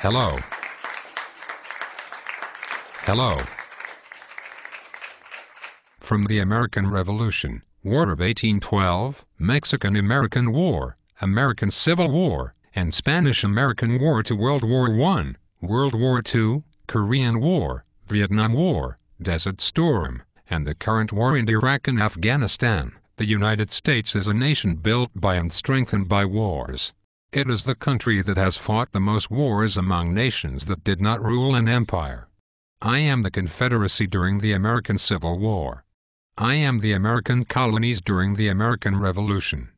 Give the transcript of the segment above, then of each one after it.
Hello. Hello. From the American Revolution, War of 1812, Mexican-American War, American Civil War, and Spanish-American War to World War I, World War II, Korean War, Vietnam War, Desert Storm, and the current war in Iraq and Afghanistan, the United States is a nation built by and strengthened by wars. It is the country that has fought the most wars among nations that did not rule an empire. I am the Confederacy during the American Civil War. I am the American colonies during the American Revolution.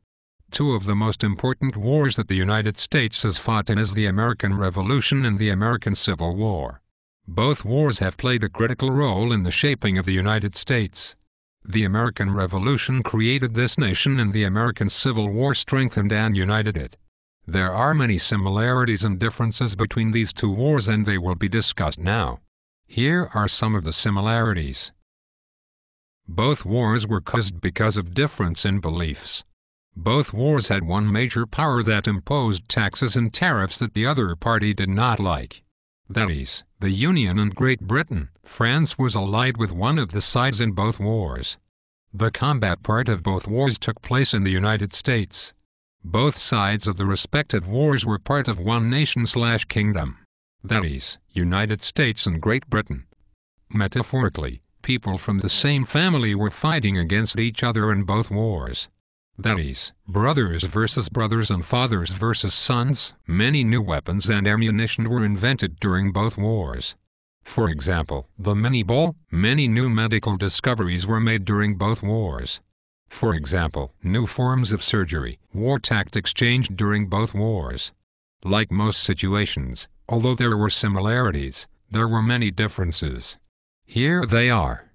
Two of the most important wars that the United States has fought in is the American Revolution and the American Civil War. Both wars have played a critical role in the shaping of the United States. The American Revolution created this nation and the American Civil War strengthened and united it. There are many similarities and differences between these two wars and they will be discussed now. Here are some of the similarities. Both wars were caused because of difference in beliefs. Both wars had one major power that imposed taxes and tariffs that the other party did not like. That is, the Union and Great Britain. France was allied with one of the sides in both wars. The combat part of both wars took place in the United States. Both sides of the respective wars were part of one nation/kingdom. That is, United States and Great Britain. Metaphorically, people from the same family were fighting against each other in both wars. That is, brothers versus brothers and fathers versus sons. Many new weapons and ammunition were invented during both wars. For example, the mini-ball. Many new medical discoveries were made during both wars. For example, new forms of surgery, war tactics changed during both wars. Like most situations, although there were similarities, there were many differences. Here they are.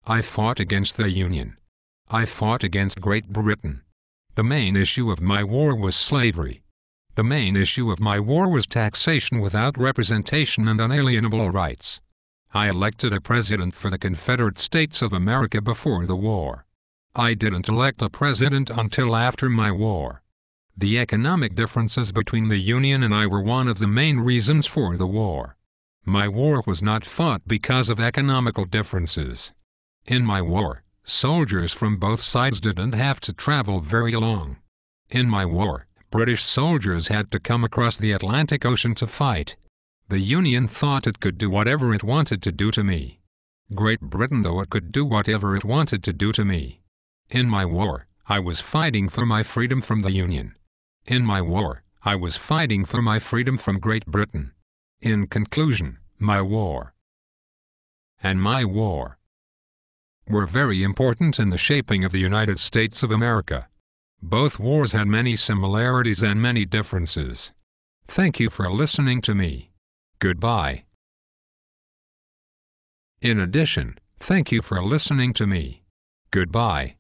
I fought against the Union. I fought against Great Britain. The main issue of my war was slavery. The main issue of my war was taxation without representation and unalienable rights. I elected a president for the Confederate States of America before the war. I didn't elect a president until after my war. The economic differences between the Union and I were one of the main reasons for the war. My war was not fought because of economical differences. In my war, soldiers from both sides didn't have to travel very long. In my war, British soldiers had to come across the Atlantic Ocean to fight. The Union thought it could do whatever it wanted to do to me. Great Britain thought it could do whatever it wanted to do to me. In my war, I was fighting for my freedom from the Union. In my war, I was fighting for my freedom from Great Britain. In conclusion, my war and my war were very important in the shaping of the United States of America. Both wars had many similarities and many differences. Thank you for listening to me. Goodbye. In addition, thank you for listening to me. Goodbye.